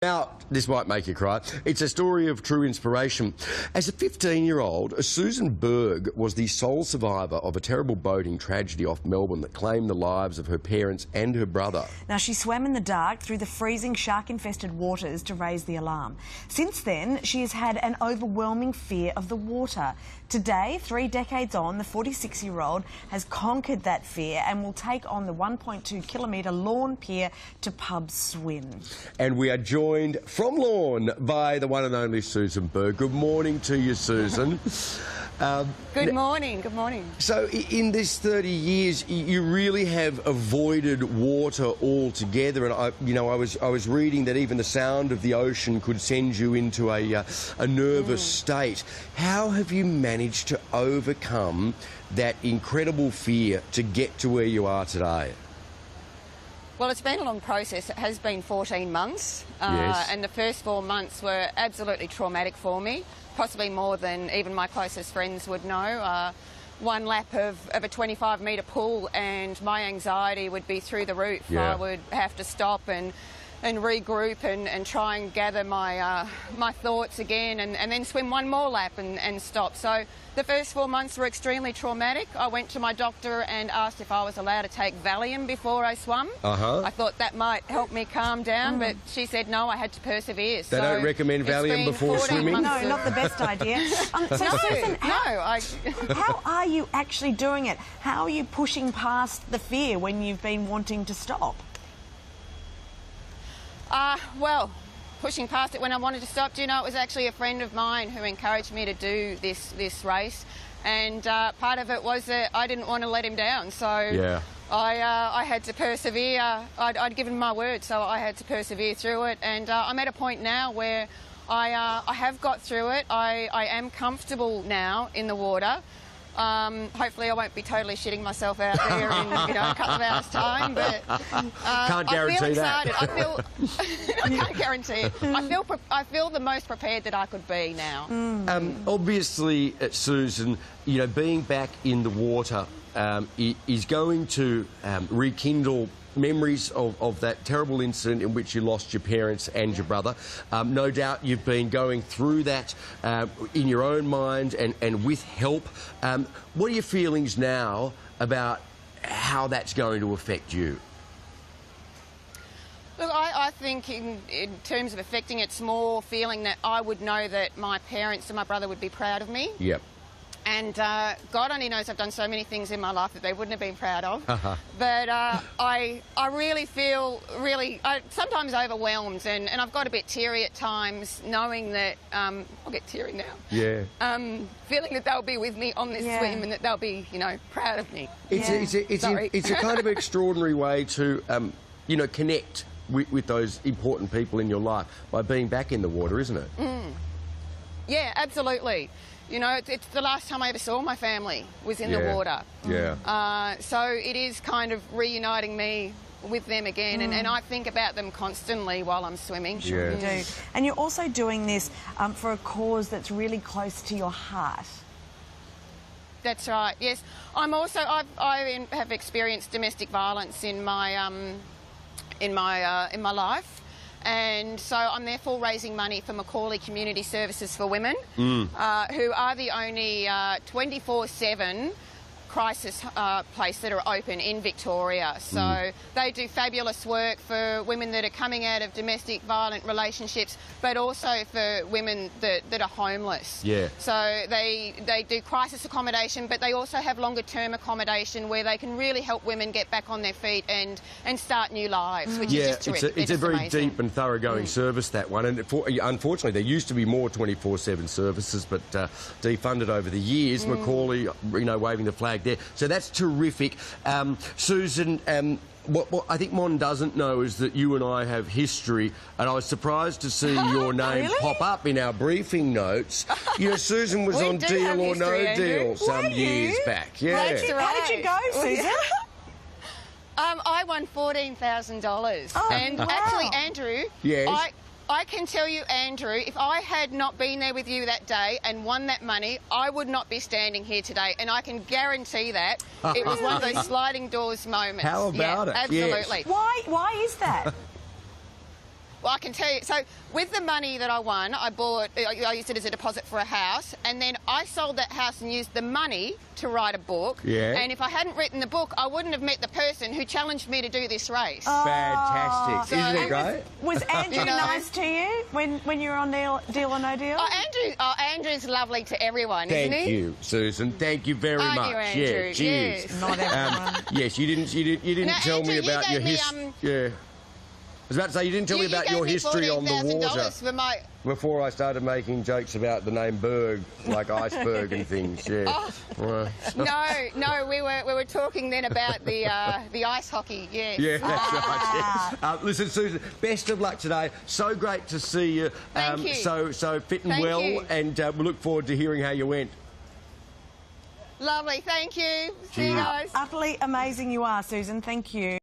Now, this might make you cry. It's a story of true inspiration. As a 15-year-old, Susan Berg was the sole survivor of a terrible boating tragedy off Melbourne that claimed the lives of her parents and her brother. Now, she swam in the dark through the freezing shark-infested waters to raise the alarm. Since then, she has had an overwhelming fear of the water. Today, 3 decades on, the 46-year-old has conquered that fear and will take on the 1.2-kilometre Lorne Pier to pub swim. And we are joined from Lorne by the one and only Susan Berg. Good morning to you, Susan. Good morning, good morning. So in this 30 years, you really have avoided water altogether, and I was reading that even the sound of the ocean could send you into a nervous state. How have you managed to overcome that incredible fear to get to where you are today? Well, it's been a long process. It has been 14 months, Yes. and the first 4 months were absolutely traumatic for me, possibly more than even my closest friends would know. One lap of a 25-metre pool and my anxiety would be through the roof. Yeah. I would have to stop and regroup and try and gather my my thoughts again and then swim one more lap and stop. So the first 4 months were extremely traumatic. I went to my doctor and asked if I was allowed to take Valium before I swam. I thought that might help me calm down, but she said no, I had to persevere. They don't recommend Valium before swimming? No, not the best idea. Susan, how are you actually doing it? How are you pushing past the fear when you've been wanting to stop? Well, pushing past it when I wanted to stop, do you know, it was actually a friend of mine who encouraged me to do this race, and part of it was that I didn't want to let him down, so yeah. I had to persevere. I'd given my word, so I had to persevere through it, and I'm at a point now where I have got through it. I am comfortable now in the water. Hopefully I won't be totally shitting myself out there in a couple of hours' time, but Can't guarantee I feel excited. that. I can't guarantee it. I feel the most prepared that I could be now. Obviously, Susan, you know, being back in the water is going to rekindle memories of that terrible incident in which you lost your parents and your brother. No doubt you've been going through that in your own mind and with help. What are your feelings now about how that's going to affect you? Look, I think in terms of affecting, it's more feeling that I would know that my parents and my brother would be proud of me. Yep. And God only knows I've done so many things in my life that they wouldn't have been proud of. But I really feel sometimes overwhelmed, and I've got a bit teary at times, knowing that I'll get teary now. Yeah. Feeling that they'll be with me on this swim and that they'll be, proud of me. It's a kind of extraordinary way to, connect with those important people in your life by being back in the water, isn't it? Yeah, absolutely. You know, it's the last time I ever saw my family was in the water. Yeah. So it is kind of reuniting me with them again, and I think about them constantly while I'm swimming. Sure you do. And you're also doing this for a cause that's really close to your heart. That's right. Yes, I have experienced domestic violence in my life. And so I'm therefore raising money for Macaulay Community Services for Women, who are the only 24/7 crisis place that are open in Victoria. So they do fabulous work for women that are coming out of domestic violent relationships, but also for women that are homeless. Yeah. So they do crisis accommodation, but they also have longer term accommodation where they can really help women get back on their feet and start new lives, which is just terrific. It's a very deep and thoroughgoing service, that one. And unfortunately, there used to be more 24/7 services, but defunded over the years. Macaulay, waving the flag there. So that's terrific. Susan, what I think Mon doesn't know is that you and I have history, and I was surprised to see your name pop up in our briefing notes. Susan was on Deal or No Deal some years back. Yeah. That's right. How did you go, Susan? I won $14,000. And wow. actually, Andrew, yes. I can tell you, Andrew, if I had not been there with you that day and won that money, I would not be standing here today. And I can guarantee that it was one of those sliding doors moments. How about it? Absolutely. Yes. Why is that? Well, I can tell you. So, with the money that I won, I used it as a deposit for a house, and then I sold that house and used the money to write a book. Yeah. And if I hadn't written the book, I wouldn't have met the person who challenged me to do this race. Fantastic. Isn't it great? Was Andrew nice to you when you were on Deal or No Deal? Andrew's lovely to everyone, isn't he? Thank you, Susan. Thank you very Aren't much. you, Andrew? Yeah, cheers. Yes. Not everyone. Yes, you didn't Now, tell me Andrew, you about your gave me, history. Yeah. I was about to say, you didn't tell me about your history on the water for my... before I started making jokes about the name Berg, like iceberg and things. Yeah. Oh. No, we were talking then about the ice hockey. Yes. Yeah, that's right. Yeah. Listen, Susan, best of luck today. So great to see you. Thank you. So fit and Thank well, you. and we look forward to hearing how you went. Lovely. Thank you. See you guys. Utterly amazing you are, Susan. Thank you.